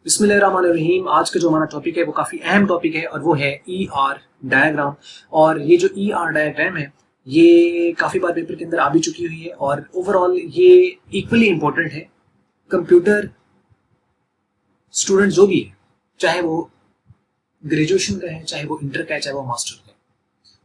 बिस्मिल्लाहिर्रहमानिर्रहीम। आज का जो हमारा टॉपिक है वो काफ़ी अहम टॉपिक है और वो है ER डायग्राम। और ये जो ER डायग्राम है ये काफ़ी बार पेपर के अंदर आ भी चुकी हुई है और ओवरऑल ये इक्वली इम्पोर्टेंट है। कंप्यूटर स्टूडेंट जो भी है, चाहे वो ग्रेजुएशन का है, चाहे वो इंटर का है, चाहे वो मास्टर का है,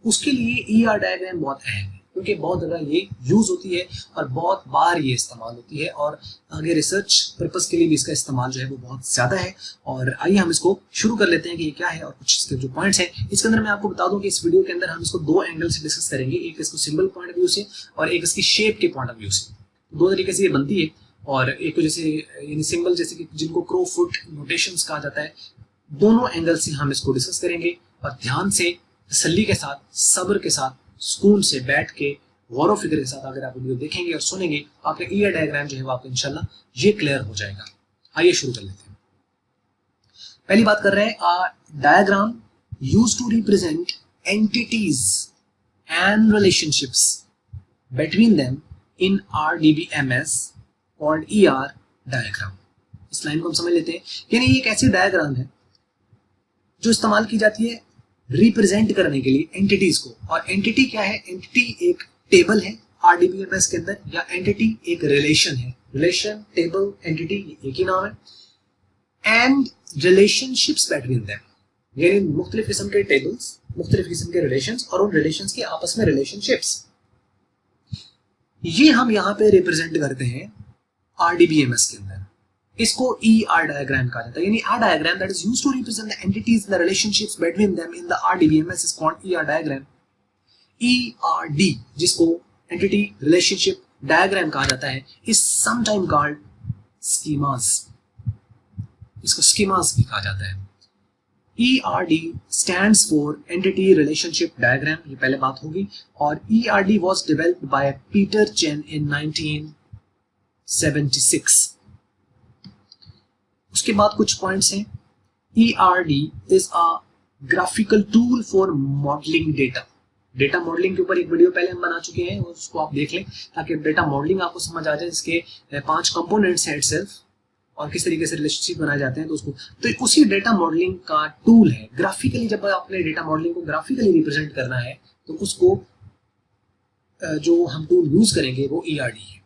उसके लिए ER डायग्राम बहुत अहम है क्योंकि बहुत ज़्यादा ये यूज़ होती है और बहुत बार ये इस्तेमाल होती है और आगे रिसर्च पर्पस के लिए भी इसका इस्तेमाल जो है वो बहुत ज़्यादा है। और आइए हम इसको शुरू कर लेते हैं कि ये क्या है और कुछ इसके जो पॉइंट्स हैं। इसके अंदर मैं आपको बता दूं कि इस वीडियो के अंदर हम इसको दो एंगल से डिस्कस करेंगे, एक इसको सिंबल पॉइंट ऑफ व्यू से और एक इसकी शेप के पॉइंट ऑफ व्यू से। दो तरीके से ये बनती है और एक को जैसे यानी सिंबल जैसे कि जिनको क्रो फुट नोटेशंस कहा जाता है, दोनों एंगल से हम इसको डिस्कस करेंगे और ध्यान से, तसल्ली के साथ, सब्र के साथ, सुकून से बैठ के गौर फिक्र के साथ अगर आप वीडियो देखेंगे और सुनेंगे, आपका ER डायग्राम जो है वो आपको इंशाल्लाह ये क्लियर हो जाएगा। आइए शुरू कर लेते हैं। पहली बात कर रहे हैं, diagram used to represent entities and relationships between them in RDBMS called ER diagram. इस लाइन को हम समझ लेते हैं। यानी ये एक ऐसी डायग्राम है जो इस्तेमाल की जाती है रिप्रेजेंट करने के लिए एंटिटीज को। और एंटिटी क्या है? एंटिटी एक टेबल है RDBMS के अंदर, या एंटिटी एक रिलेशन है। रिलेशन, टेबल, एंटिटी एक ही नाम है। एंड रिलेशनशिप्स बिटवीन देम, यानी मुख्तलिफ किस्म के टेबल्स, मुख्तलिफ किस्म के रिलेशंस और उन रिलेशंस के आपस में रिलेशनशिप्स, ये हम यहाँ पे रिप्रेजेंट करते हैं RDBMS के अंदर। इसको ER डायग्राम कहा जाता है। यानी a diagram that is used to represent the entities and the relationships between them in the RDBMS is called ER diagram. ERD, जिसको एंटिटी रिलेशनशिप डायग्राम कहा जाता है, is sometime called schemas. इसको schemas भी कहा जाता है। ERD stands for entity relationship diagram, ये पहले बात होगी। और ERD was developed by Peter Chen in 1976. उसके बाद कुछ पॉइंट्स हैं। ERD is a graphical tool for modelling data. Data modelling के ऊपर एक वीडियो पहले हम बना चुके हैं, उसको आप देख लें ताकि डेटा मॉडलिंग आपको समझ आ जाए। इसके 5 कंपोनेंट्स हैं इटसेल्फ और किस तरीके से रिलेशनशिप बनाए जाते हैं, तो उसको तो उसी डेटा मॉडलिंग का टूल है। ग्राफिकली जब आपने डेटा मॉडलिंग को ग्राफिकली रिप्रेजेंट करना है तो उसको जो हम टूल यूज करेंगे वो ERD है।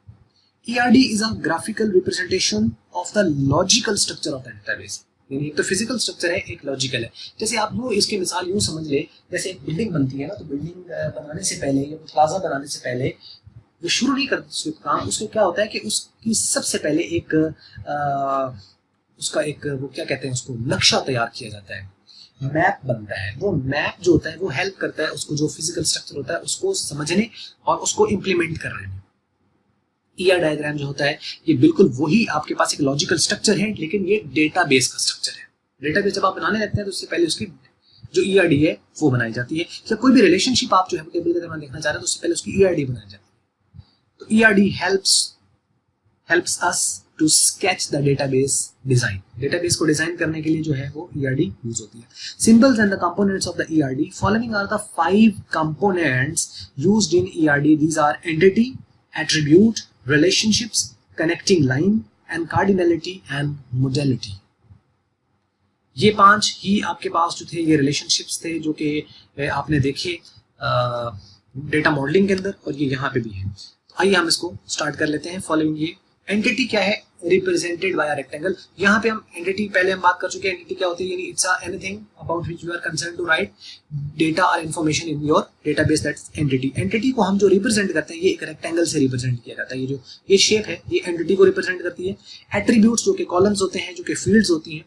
ERD is a graphical representation of the logical structure of the database. यानी एक तो फिजिकल स्ट्रक्चर है, एक लॉजिकल है। जैसे आप वो इसकी मिसाल यूं समझ ले, जैसे एक बिल्डिंग बनती है ना, तो बिल्डिंग बनाने से पहले या प्लाजा बनाने से पहले वो शुरू नहीं करते काम, उसको क्या होता है कि उसकी सबसे पहले एक उसका एक वो क्या कहते हैं, उसको नक्शा तैयार किया जाता है, मैप बनता है। वो मैप जो होता है वो हेल्प करता है उसको, जो फिजिकल स्ट्रक्चर होता है उसको समझने और उसको इम्प्लीमेंट करने में। ER डायग्राम जो होता है ये बिल्कुल वही, आपके पास एक लॉजिकल स्ट्रक्चर है लेकिन ये डेटाबेस का स्ट्रक्चर है। डेटाबेस जब आप बनाने लगते हैं तो उससे पहले उसकी जो ERD है वो बनाई जाती है। या कोई भी रिलेशनशिप आप जो है टेबल के दौरान देखना चाह रहे हैं तो उससे पहले उसकी ERD बनाई जाती है। तो ERD helps us to sketch the database design. Database को डिजाइन करने के लिए जो है वो ERD यूज होती है। Symbols and the components of the ERD following are the 5 components used in ERD। These are entity, attribute, relationships, connecting line and cardinality and modality। ये 5 ही आपके पास जो थे ये रिलेशनशिप्स थे जो कि आपने देखे डेटा मॉडलिंग के अंदर, और ये यहाँ पे भी है। तो आइए हम इसको स्टार्ट कर लेते हैं। फॉलोइंग ये एंटिटी क्या है? Represented by a rectangle. यहाँ पे हम एंटिटी पहले हम बात कर चुके हैं। एंटिटी क्या होती है? यानी it's anything about which you are concern to write data or information in your database, that's entity. Entity को हम जो रिप्रेजेंट करते हैं ये एक रेक्टेंगल से रिप्रेजेंट किया जाता है। ये जो ये शेप है ये एंटिटी को रिप्रेजेंट करती है। एट्रीब्यूट्स जो कि कॉलम्स होते हैं, जो कि फील्ड्स होती हैं,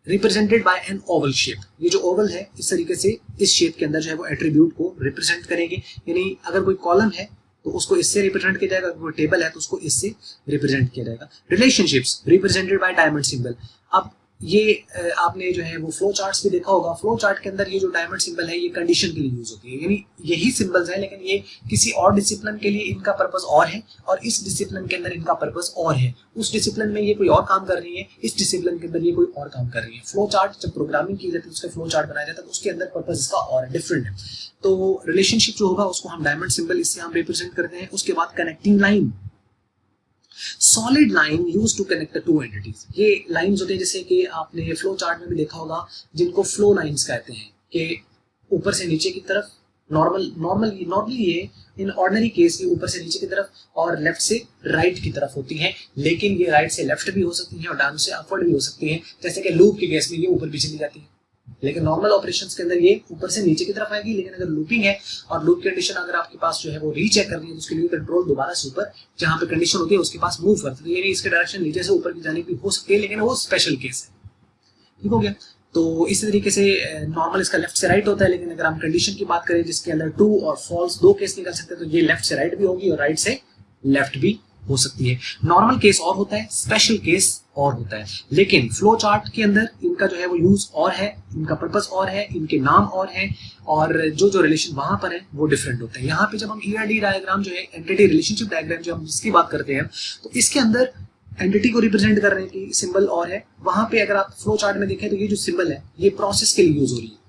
represented by an oval shape. ये जो ओवल है इस तरीके से इस शेप के अंदर जो है वो एट्रीब्यूट को रिप्रेजेंट करेंगे। यानी अगर कोई कॉलम है तो उसको इससे रिप्रेजेंट किया जाएगा, अगर टेबल है तो उसको इससे रिप्रेजेंट किया जाएगा। Relationships represented by diamond symbol. अब ये आपने जो है वो फ्लो चार्ट्स भी देखा होगा। फ्लो चार्ट के अंदर ये जो डायमंड सिंबल है ये कंडीशन के लिए यूज होती है। यानी यही सिंबल्स है लेकिन ये किसी और डिसिप्लिन के लिए इनका पर्पस और है और इस डिसिप्लिन के अंदर इनका पर्पस और है। उस डिसिप्लिन में ये कोई और काम कर रही है, इस डिसिप्लिन के अंदर ये कोई और काम कर रही है। फ्लो चार्ट जब प्रोग्रामिंग की जाती है उसका फ्लो चार्ट बनाया जाता है तो उसके अंदर पर्पस इसका और डिफरेंट है। तो रिलेशनशिप जो होगा उसको हम डायमंड सिंबल, इससे हम रिप्रेजेंट करते हैं। उसके बाद connecting line, solid line use to connect to entities, ये लाइंस होते हैं जैसे कि आपने फ्लो चार्ट में भी देखा होगा जिनको फ्लो लाइंस कहते हैं, कि ऊपर से नीचे की तरफ नॉर्मली ये इन ऑर्डिनरी केस की ऊपर से नीचे की तरफ और लेफ्ट से राइट की तरफ होती हैं, लेकिन ये राइट से लेफ्ट भी हो सकती हैं और डाउन से अपवर्ड भी हो सकती हैं, जैसे कि लूप के केस में ये ऊपर भी चली जाती है। लेकिन नॉर्मल ऑपरेशंस के अंदर ये ऊपर से नीचे की तरफ आएगी, लेकिन अगर लूपिंग है और लूप कंडीशन अगर आपके पास जो है वो रीचेक करनी है तो उसके लिए कंट्रोल दोबारा से ऊपर जहां पे कंडीशन होती है उसके पास मूव करती है, यानी इसके डायरेक्शन नीचे से ऊपर की जाने की हो सकती है, लेकिन वो स्पेशल केस है। ठीक हो गया। तो इसी तरीके से नॉर्मल इसका लेफ्ट से राइट होता है, लेकिन अगर हम कंडीशन की बात करें जिसके अंदर ट्रू और फॉल्स दो केस निकल सकते हैं तो ये लेफ्ट से राइट भी होगी और राइट से लेफ्ट भी हो सकती है। नॉर्मल केस और होता है, स्पेशल केस और होता है, लेकिन फ्लो चार्ट के अंदर इनका जो है वो यूज और है, इनका पर्पस और है, इनके नाम और है, और जो रिलेशन वहां पर है वो डिफरेंट होते हैं। यहाँ पे जब हम ईआरडी डायग्राम जो है, एंटिटी रिलेशनशिप डायग्राम जो हम जिसकी बात करते हैं, तो इसके अंदर एंटिटी को रिप्रेजेंट करने की सिंबल और है। वहां पे अगर आप फ्लो चार्ट में देखें तो ये जो सिंबल है ये प्रोसेस के लिए यूज हो रही है,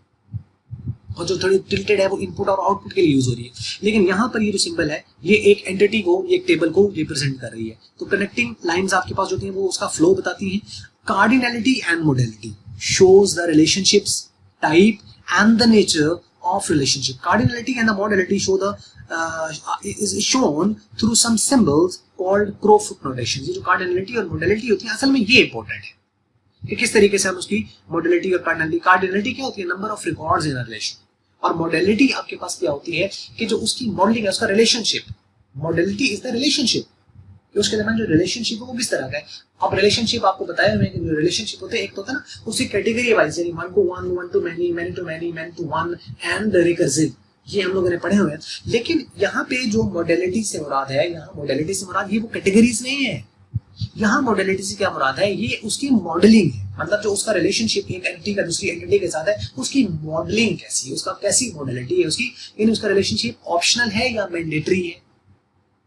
और जो थोड़ी टिल्टेड है वो इनपुट और आउटपुट के लिए यूज हो रही है। लेकिन यहाँ पर ये जो सिंबल है ये एक एंटिटी को, एक टेबल को रिप्रेजेंट कर रही है। तो कनेक्टिंग लाइंस आपके पास होती हैं वो उसका फ्लो बताती हैं। Cardinality and modality shows the relationships type and the nature of relationship. Cardinality and the modality show the is shown through some symbols called Crowfoot notations. ये जो cardinality और modality होती है असल में ये important है कि किस तरीके से हम उसकी modality और cardinality क्या होती है, number of records in a relation, और modality आपके पास क्या होती है कि जो उसकी modeling है उसका relationship. Modality is the relationship, उसके दरमियान जो रिलेशनशिप है वो किस तरह का है। अब रिलेशनशिप आपको बताया मैंने कि जो रिलेशनशिप होते हैं एक तो होता है ना उसकी कैटेगरी वाइज, यानी one to one, one to many, many to many, many to one and recursive, ये हम लोगों ने पढ़े हुए हैं। लेकिन यहाँ पे जो मॉडलिटी से मुराद है, यहाँ मॉडलिटी से मुराद ये वो कैटेगरीज नहीं है, यहाँ मॉडलिटी से क्या मुराद है, ये उसकी मॉडलिंग है। मतलब जो उसका रिलेशनशिप एक एंटिटी का दूसरी एंटिटी के साथ है उसकी मॉडलिंग कैसी है, उसका कैसी मॉडलिटी है उसकी, यानी उसका रिलेशनशिप ऑप्शनल है या मैंडेटरी है।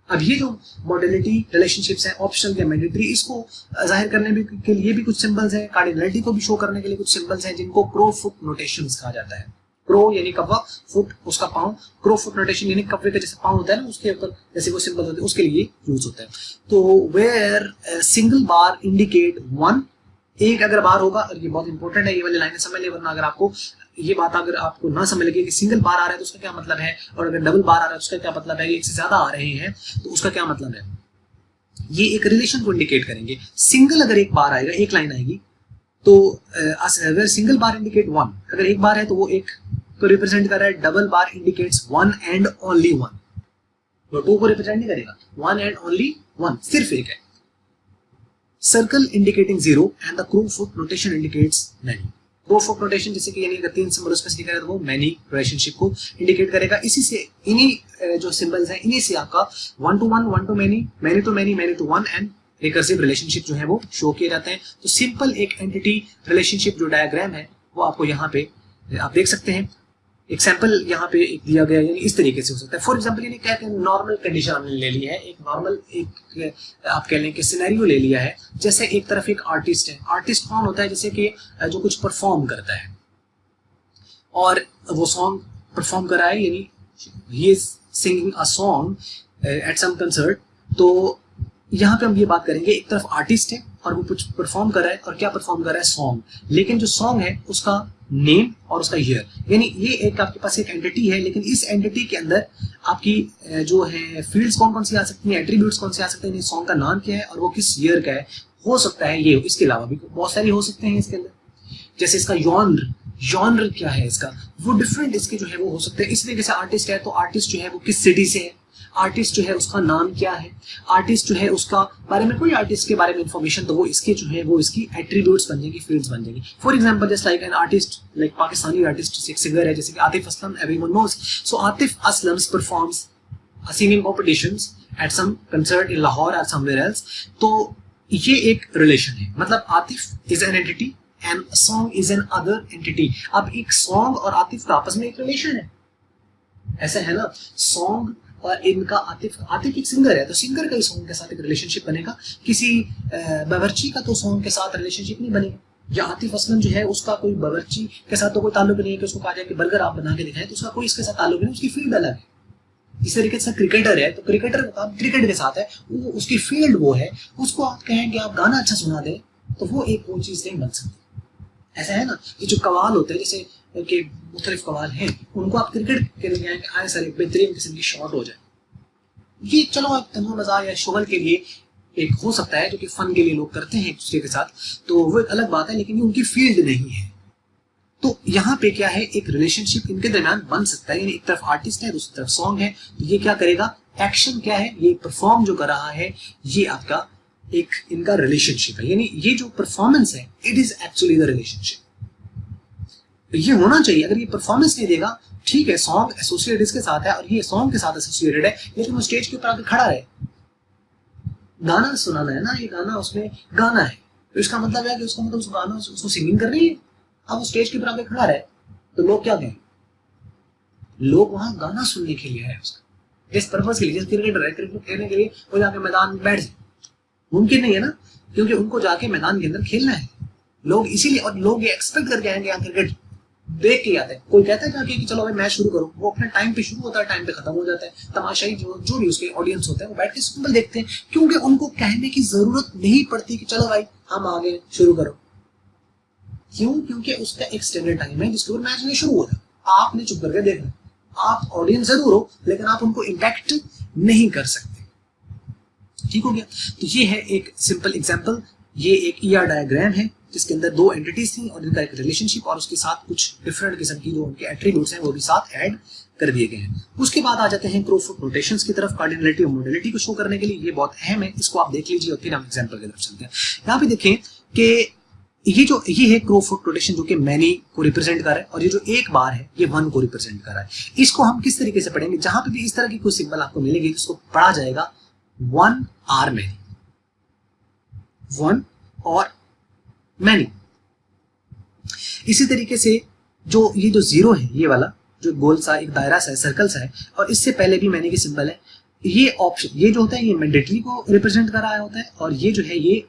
अब ये जो मॉडलिटी रिलेशनशिप्स हैं, ऑप्शनल या मैंडेटरी, इसको जाहिर करने के लिए भी कुछ सिंबल्स हैं, कार्डिनलिटी को भी शो करने के लिए कुछ सिंबल्स हैं जिनको क्रोफुट नोटेशंस कहा जाता है। क्रो यानी कव्वा, फुट उसका पांव, क्रोफुट नोटेशन यानी कव्वे का जैसे पांव होता है ना उसके ऊपर जैसे वो सिंबल होते हैं उसके लिए यूज होता है। तो where single bar indicate one, एक अगर बार होगा, और ये बहुत इंपॉर्टेंट है, ये वाली लाइनें समझ ले, वरना अगर आपको ये बात अगर आपको ना समझ लगे कि सिंगल बार आ रहा है तो उसका क्या मतलब है, और अगर डबल बार आ रहा है तो उसका क्या मतलब है, एक से ज्यादा आ रहे हैं तो उसका क्या मतलब है, ये एक रिलेशन को इंडिकेट करेंगे। सिंगल अगर एक बार आएगा, एक लाइन आएगी, तो अगर सिंगल बार इंडिकेट वन, अगर एक बार है तो वो एक को रिप्रेजेंट कर रहा है, double bar indicates one and only one, वो टू को रिप्रेजेंट नहीं करेगा, वन एंड ओनली वन, सिर्फ एक है। Circle indicating zero and the crowfoot notation indicates many. Crowfoot notation जैसे कि यानी अगर तीन सिंबल उसमें से दिखाएगा तो वो मैनी रिलेशनशिप को इंडिकेट करेगा। इसी से इन्हीं जो सिंबल्स हैं इन्हीं से आपका one to one, one to many, many to many, many to one and recursive relationship जो है वो शो किए जाते हैं। तो सिंपल एक एंटिटी रिलेशनशिप जो डायग्राम है वो आपको यहाँ पे आप देख सकते हैं। एक सैंपल यहाँ पे एक दिया गया, यानी इस तरीके से हो सकता है। फॉर एग्जांपल यानी क्या है, नॉर्मल कंडीशन हमने ले ली है, एक नॉर्मल एक आप कह लें कि सिनेरियो ले लिया है। जैसे एक तरफ एक आर्टिस्ट है, आर्टिस्ट कौन होता है, जैसे कि जो कुछ परफॉर्म करता है और वो सॉन्ग परफॉर्म कर रहा है, यानी he is singing a song at some concert. तो यहाँ पे हम ये बात करेंगे, एक तरफ आर्टिस्ट है और वो कुछ परफॉर्म कर रहा है, और क्या परफॉर्म कर रहा है, सॉन्ग, लेकिन जो सॉन्ग है उसका नेम और उसका ईयर, यानी ये एक आपके पास एक एंटिटी है, लेकिन इस एंटिटी के अंदर आपकी जो है फील्ड्स कौन कौन सी आ सकती हैं, एट्रीब्यूट्स कौन से आ सकते हैं, सॉन्ग का नाम क्या है और वो किस ईयर का है, हो सकता है ये, इसके अलावा भी बहुत सारी हो सकते हैं इसके अंदर। जैसे इसका जॉनर क्या है इसका, वो डिफरेंट इसके जो है वो हो सकते हैं। इस तरीके से आर्टिस्ट है तो आर्टिस्ट जो है वो किस सिटी से है, आर्टिस्ट जो है उसका नाम क्या है, आर्टिस्ट जो है उसका बारे में कोई आर्टिस्ट के बारे में इंफॉर्मेशन, तो वो इसके जो है वो इसकी एट्रीब्यूट्स बन जाएंगी, फील्ड्स बन जाएंगी। For example just like an artist, like Pakistani artist एक सिंगर है जैसे कि Atif Aslam, everyone knows. So Atif Aslam performs singing competitions at some concert in Lahore और समवेयर एल्स। तो ये एक रिलेशन है, मतलब Atif is an entity and song is another entity. अब एक सॉन्ग और आतिफ का आपस में एक रिलेशन है, ऐसा है ना, सॉन्ग और इनका आतिफ एक सिंगर है तो सिंगर का ही सॉन्ग के साथ एक रिलेशनशिप बनेगा, किसी बावर्ची का तो सॉन्ग के साथ रिलेशनशिप नहीं बनेगा। या आतिफ असलम जो है उसका कोई बावर्ची के साथ तो कोई ताल्लुक नहीं है कि उसको कहा जाए कि बर्गर आप बना के दिखाएं, तो उसका कोई इसके साथ ताल्लुक नहीं, उसकी फील्ड अलग है। इस तरीके से क्रिकेटर है तो क्रिकेटर का काम क्रिकेट के साथ है, वो उसकी फील्ड वो है, उसको आप कहें कि आप गाना अच्छा सुना दें तो वो एक वो चीज नहीं बन सकती। ऐसा है ना, ये जो कवाल होते हैं जैसे कि मुख्तलिफ कवाल हैं, उनको आप क्रिकेट के लिए आए सर एक बेहतरीन किस्म की शॉट हो जाए, ये चलो एक तन्हा मजा या शुगल के लिए एक हो सकता है, जो कि फन के लिए लोग करते हैं एक दूसरे के साथ, तो वो एक अलग बात है, लेकिन ये उनकी फील्ड नहीं है। तो यहाँ पे क्या है, एक रिलेशनशिप इनके दरमियान बन सकता है, यानी एक तरफ आर्टिस्ट है दूसरी तरफ सॉन्ग है, तो ये क्या करेगा, एक्शन क्या है, ये परफॉर्म जो कर रहा है, ये आपका एक इनका रिलेशनशिप है, यानी ये जो परफॉर्मेंस है it is actually the relationship. ये होना चाहिए, अगर ये परफॉर्मेंस नहीं देगा, ठीक है सॉन्ग एसोसिएटेड इसके साथ है और ये सॉन्ग के साथ एसोसिएटेड है, लेकिन वो स्टेज के ऊपर आके खड़ा है, गाना सुनाना है ना, ये गाना उसमें गाना है, तो इसका मतलब है कि उसका मतलब उस गाना उसको सिंगिंग कर रही है। अब वो स्टेज के ऊपर आके खड़ा रहे तो लोग क्या कहेंगे, लोग वहां गाना सुनने के लिए है, उसका जिस पर्पज के लिए, जैसे क्रिकेटर है क्रिकेट खेलने के लिए वो जाके मैदान में बैठ जाए, मुमकिन नहीं है ना, क्योंकि उनको जाके मैदान के अंदर खेलना है लोग, इसीलिए, और लोग ये एक्सपेक्ट करके आएंगे यहाँ क्रिकेट देख के आते हैं। कोई कहता है जाके कि चलो भाई मैच शुरू करो, वो अपने टाइम पे शुरू होता है, टाइम पे खत्म हो जाता है, तमाशाई जो भी उसके ऑडियंस होते हैं वो बैठ के सिंपल देखते हैं, क्योंकि उनको कहने की जरूरत नहीं पड़ती कि चलो भाई हम आगे शुरू करो। क्यों? क्योंकि उसका एक स्टैंडर्ड टाइम है जिसके ऊपर मैच नहीं शुरू होता, आपने चुप करके देखना, आप ऑडियंस जरूर हो लेकिन आप उनको इम्पैक्ट नहीं कर सकते। ठीक हो गया, तो ये है एक सिंपल एग्जांपल, ये एक ईआर डायग्राम है जिसके अंदर दो एंटिटीज थी और इनका एक रिलेशनशिप और उसके साथ कुछ डिफरेंट किस्म की जो उनके एट्रीब्यूट्स हैं वो भी साथ ऐड कर दिए गए हैं। उसके बाद आ जाते हैं क्रोफोर्ड नोटेशंस की तरफ, कार्डिनलिटी और मोडलिटी को शो करने के लिए, ये बहुत अहम है, इसको आप देख लीजिए और फिर हम एग्जांपल की तरफ चलते हैं। यहाँ पे देखें कि ये है क्रोफोर्ड नोटेशन जो कि मैनी को रिप्रेजेंट कर रहा है, और ये जो एक बार है ये वन को रिप्रेजेंट कर रहा है। इसको हम किस तरीके से पढ़ेंगे, जहां पे भी इस तरह की कोई सिंबल आपको मिलेगी इसको पढ़ा जाएगा वन आर मैनी, वन और मैनी। इसी तरीके से ये जो जीरो है, ये वाला जो गोल सा एक दायरा सा है, सर्कल सा है, और इससे पहले भी मैनी की सिंबल है, ये ऑप्शन, ये जो होता है ये मैंडेटरी को रिप्रेजेंट कर रहा होता है, और ये जो है ये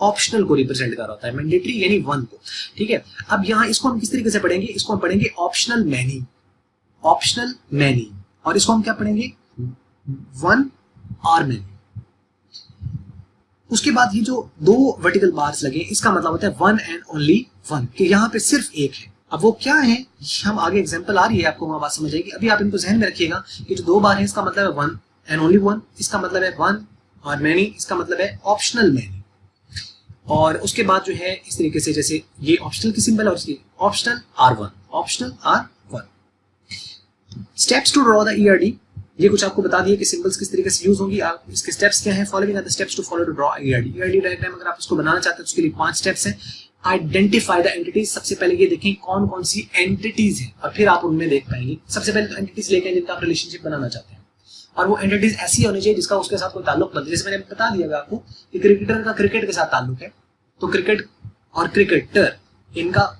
ऑप्शनल को रिप्रेजेंट कर रहा होता है, मैंडेटरी यानी वन को। ठीक है, अब यहाँ इसको हम किस तरीके से पढ़ेंगे, इसको हम पढ़ेंगे ऑप्शनल मैनी, ऑप्शनल मैनी, और इसको हम क्या पढ़ेंगे, वन आर मैनी। उसके बाद ये जो दो वर्टिकल बार्स लगे इसका मतलब होता है वन एंड ओनली वन, कि यहाँ पे सिर्फ एक है। अब वो क्या है, हम आगे एग्जांपल आ रही है आपको वहां बात समझ आएगी, अभी आप इनको ध्यान में रखिएगा कि जो दो बार है इसका मतलब है वन एंड ओनली वन, इसका मतलब है वन और मैनी, इसका मतलब है ऑप्शनल मैनी। और उसके बाद जो है इस तरीके से, जैसे ये ऑप्शनल की सिंबल और इसकी optional or one, optional or one. Steps to draw the ERD, ये कुछ आपको बता दिया कि सिंबल्स किस तरीके से यूज होंगी, आप इसके स्टेप्स क्या हैं, following are the steps to follow to draw ERD. ERD diagram अगर आप इसको बनाना चाहते हैं तो उसके लिए 5 स्टेप्स हैं। आइडेंटिफाई द एंटिटीज, सबसे पहले ये देखें कौन कौन सी एंटिटीज है और फिर आप उनमें देख पाएंगे। सबसे पहले तो एंटिटीज लेके जिनका आप रिलेशनशिप बनाना चाहते हैं, और वो एंटिटीज ऐसी होनी चाहिए जिसका उसके साथ कोई ताल्लुक बनता है। जैसे मैंने बता दिया आपको कि क्रिकेटर का क्रिकेट के साथ ताल्लुक है, तो क्रिकेट और क्रिकेटर इनका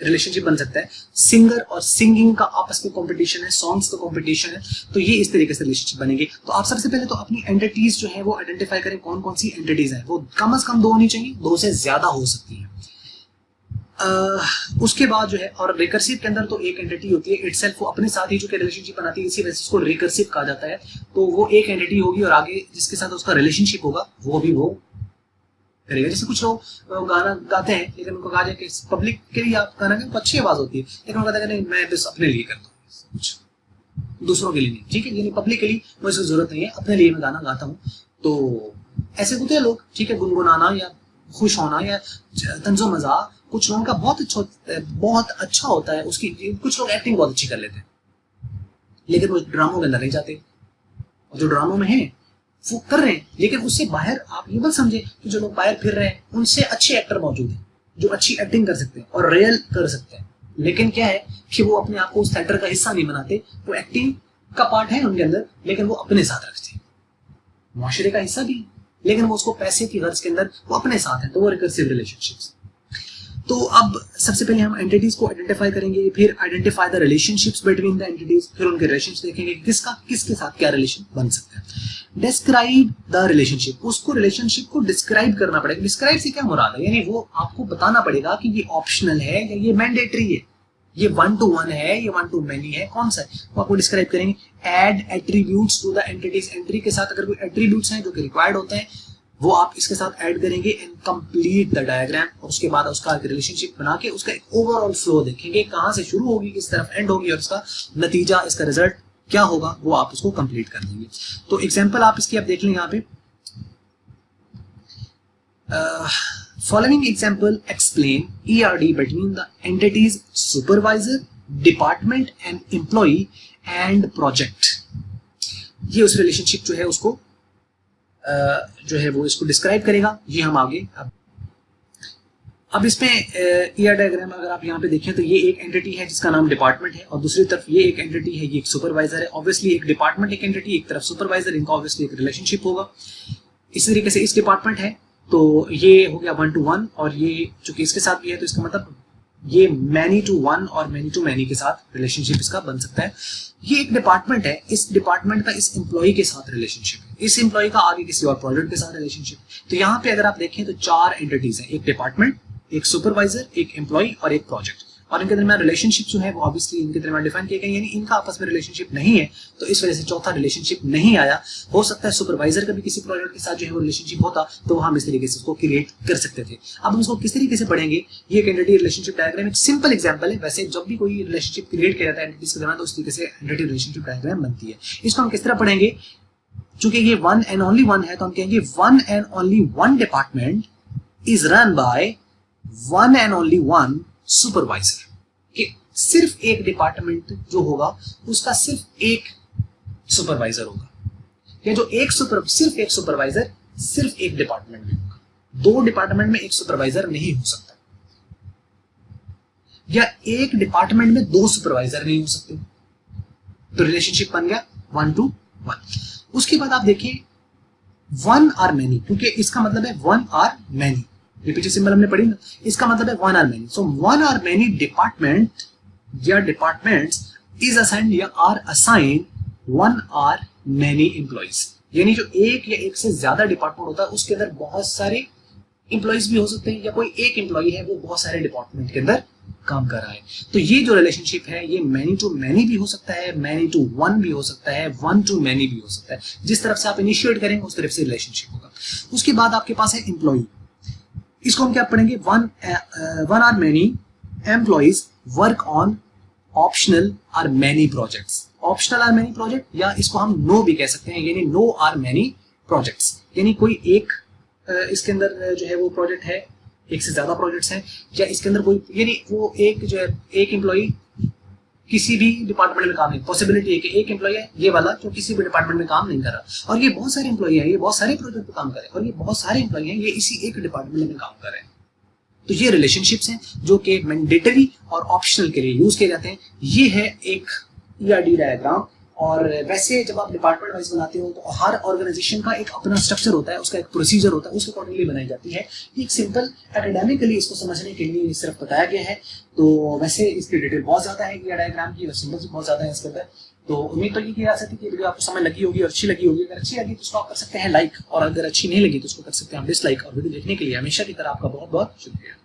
रिलेशनशिप बन सकता है। सिंगर और सिंगिंग का आपस में कंपटीशन है, सॉन्ग्स का कंपटीशन है, तो ये इस तरीके से रिलेशनशिप बनेंगे। तो आप सबसे पहले तो अपनी एंटिटीज जो है वो आइडेंटिफाई करें, कौन कौन सी एंटिटीज है, वो कम से कम 2 होनी चाहिए, 2 से ज्यादा हो सकती है। उसके बाद जो है, और रिकर्सिव के अंदर तो एक एंटिटी होती है इटसेल्फ, वो अपने साथ ही जो कि रिलेशनशिप बनाती है, इसी वजह से उसको रिकर्सिव कहा जाता है। तो वो एक एंटिटी होगी और आगे जिसके साथ उसका रिलेशनशिप होगा वो भी वो करेगा। जैसे कुछ लोग गाना गाते हैं लेकिन उनको कहा जाए कि पब्लिक के लिए आप गाना गाएं, अच्छी आवाज होती है, लेकिन वो कहते हैं नहीं मैं बस अपने लिए करता हूँ, कुछ दूसरों के लिए नहीं। ठीक है, यानी पब्लिक के लिए मुझे जरूरत नहीं है, अपने लिए मैं गाना गाता हूँ। तो ऐसे होते हैं लोग, ठीक है, गुनगुनाना या खुश होना या तंजो मजाक कुछ लोगों का बहुत अच्छा होता है, उसकी कुछ लोग एक्टिंग बहुत अच्छी कर लेते हैं, लेकिन वो ड्रामों के अंदर नहीं जाते, और जो ड्रामों में है वो कर रहे हैं, लेकिन उससे बाहर आप ये मत समझे कि जो लोग बाहर फिर रहे हैं उनसे अच्छे एक्टर मौजूद हैं जो अच्छी एक्टिंग कर सकते हैं और रियल कर सकते हैं, लेकिन क्या है कि वो अपने आप को उस थिएटर का हिस्सा नहीं बनाते। वो एक्टिंग का पार्ट है उनके अंदर, लेकिन वो अपने साथ रखते हैं, मुआशरे का हिस्सा भी, लेकिन वो उसको पैसे की गर्ज के अंदर वो अपने साथ है, तो वो रिकर्सिव रिलेशनशिप्स। तो अब सबसे पहले हम एंटिटीज को आइडेंटिफाई करेंगे, फिर identify the relationships between the entities, फिर उनके रिलेशनशिप देखेंगे किसका किसके साथ क्या रिलेशन बन सकता है। डिस्क्राइब द रिलेशनशिप, उसको रिलेशनशिप को डिस्क्राइब करना पड़ेगा। डिस्क्राइब से क्या मुराद है, यानी वो आपको बताना पड़ेगा कि ये ऑप्शनल है या ये मैंडेटरी है। ये 1 to 1 है, ये 1 to many है, कौन सा है वो आपको डिस्क्राइब करेंगे। Add attributes to the entities, entry के साथ अगर कोई एट्रीब्यूट्स हैं जो कि रिक्वायर्ड होते हैं वो आप इसके साथ ऐड करेंगे एंड कंप्लीट द डायग्राम। और उसके बाद उसका एक रिलेशनशिप बना के उसका एक ओवरऑल फ्लो देखेंगे, कहां से शुरू होगी किस तरफ एंड होगी और इसका नतीजा, इसका रिजल्ट क्या होगा वो आप उसको कंप्लीट कर देंगे। तो एग्जांपल आप इसकी आप देख लें यहाँ पे। Following example explain ERD between the entities supervisor, department and employee and project। ये उस रिलेशनशिप जो है उसको जो है वो इसको डिस्क्राइब करेगा। ये हम आगे अब इसमें ER डायग्राम अगर आप यहाँ पे देखें तो ये एक एंटिटी है जिसका नाम डिपार्टमेंट है और दूसरी तरफ ये एक एंटिटी है, ये एक सुपरवाइजर है। ऑब्वियसली एक डिपार्टमेंट एक एंटिटी, एक तरफ सुपरवाइजर, इनका ऑब्वियसली एक रिलेशनशिप होगा। इसी तरीके से इस डिपार्टमेंट है तो ये हो गया 1 to 1 और ये चूंकि इसके साथ भी है तो इसका मतलब ये मैनी टू 1 और मैनी टू मैनी के साथ रिलेशनशिप इसका बन सकता है। ये एक डिपार्टमेंट है, इस डिपार्टमेंट का इस एम्प्लॉय के साथ रिलेशनशिप है, इस एम्प्लॉय का आगे किसी और प्रोजेक्ट के साथ रिलेशनशिप। तो यहाँ पे अगर आप देखें तो 4 एंटिटीज हैं, एक डिपार्टमेंट, एक सुपरवाइजर, एक एम्प्लॉय और एक प्रोजेक्ट। और इनके दरमियान रिलेशनशिप जो है वो ऑब्वियसली इनके दरमियान डिफाइन किए गए, यानी इनका आपस में रिलेशनशिप नहीं है तो इस वजह से चौथा रिलेशनशिप नहीं आया। हो सकता है सुपरवाइजर का भी किसी प्रोजेक्ट के साथ जो है वो रिलेशनशिप होता तो हम इस तरीके से उसको क्रिएट कर सकते थे। अब हम उसको किस तरीके से पढ़ेंगे, ये एक एंटिटी रिलेशनशिप डायग्राम एक सिंपल एग्जांपल है। वैसे जब भी कोई रिलेशनशिप क्रिएट किया जाता है एंटिटीज के दरमियान तो उस तरीके से एंटिटी रिलेशनशिप डायग्राम बनती है। इसको हम किस तरह पढ़ेंगे, चूंकि ये 1 and only 1 है तो हम कहेंगे 1 and only 1 department is run by 1 and only 1 supervisor. कि सिर्फ एक डिपार्टमेंट जो होगा उसका सिर्फ एक सुपरवाइजर होगा, या जो सिर्फ एक सुपरवाइजर सिर्फ एक डिपार्टमेंट में होगा। 2 डिपार्टमेंट में एक सुपरवाइजर नहीं हो सकता, या एक डिपार्टमेंट में 2 सुपरवाइजर नहीं हो सकते। तो रिलेशनशिप बन गया 1 to 1। उसके बाद आप देखिए 1 or many, क्योंकि इसका मतलब है 1 or many, ये पीछे सिंबल हमने पढ़ी ना, इसका मतलब है 1 or many। So 1 or many department या डिपार्टमेंट्स इज असाइंड या are assign 1 or many employees, यानी जो एक या एक से ज्यादा डिपार्टमेंट होता है उसके अंदर बहुत सारे एम्प्लॉइज भी हो सकते हैं, या कोई एक एम्प्लॉय है वो बहुत सारे डिपार्टमेंट के अंदर काम कर रहा है। तो ये जो रिलेशनशिप है ये मैनी टू मैनी भी हो सकता है, मैनी टू 1 भी हो सकता है, 1 to many भी हो सकता है। जिस तरफ से आप इनिशिएट करेंगे उस तरफ से रिलेशनशिप होगा। उसके बाद आपके पास है एम्प्लॉय, इसको हम क्या पढ़ेंगे, 1 or many employees work on optional or many projects। Optional और मैनी प्रोजेक्ट, या इसको हम नो भी कह सकते हैं, यानी नो और मैनी प्रोजेक्ट्स, यानी कोई एक इसके अंदर जो है वो प्रोजेक्ट है, एक से ज्यादा प्रोजेक्ट्स हैं, या इसके अंदर कोई, यानी वो एक जो है एक एम्प्लॉय किसी भी डिपार्टमेंट में काम नहीं, पॉसिबिलिटी है कि एक एम्प्लॉय है ये वाला जो किसी भी डिपार्टमेंट में काम नहीं कर रहा, और ये बहुत सारे एम्प्लॉय है, ये बहुत सारे प्रोजेक्ट पे काम कर रहे हैं, और ये बहुत सारे एम्प्लॉय हैं ये इसी एक डिपार्टमेंट में काम कर रहे हैं। तो ये रिलेशनशिप्स हैं जो कि मैंडेटरी और ऑप्शनल के लिए यूज किए जाते हैं। ये है एक ERD डायग्राम। और वैसे जब आप डिपार्टमेंट वाइज बनाते हो तो हर ऑर्गेनाइजेशन का एक अपना स्ट्रक्चर होता है, उसका एक प्रोसीजर होता है, उसके अकॉर्डिंगली बनाई जाती है। एक सिंपल एकेडमिकली इसको समझने के लिए सिर्फ बताया गया है। तो वैसे इसकी डिटेल बहुत ज्यादा है ER डायग्राम की, और सिंबल्स भी बहुत ज्यादा है इसके अंदर। तो उम्मीद तो ये की जा सकती है कि वीडियो आपको समझ लगी होगी और अच्छी लगी होगी। अगर अच्छी लगी तो उसको आप कर सकते हैं लाइक, और अगर अच्छी नहीं लगी तो उसको कर सकते हैं आप डिसलाइक। और वीडियो देखने के लिए हमेशा की तरह आपका बहुत बहुत शुक्रिया।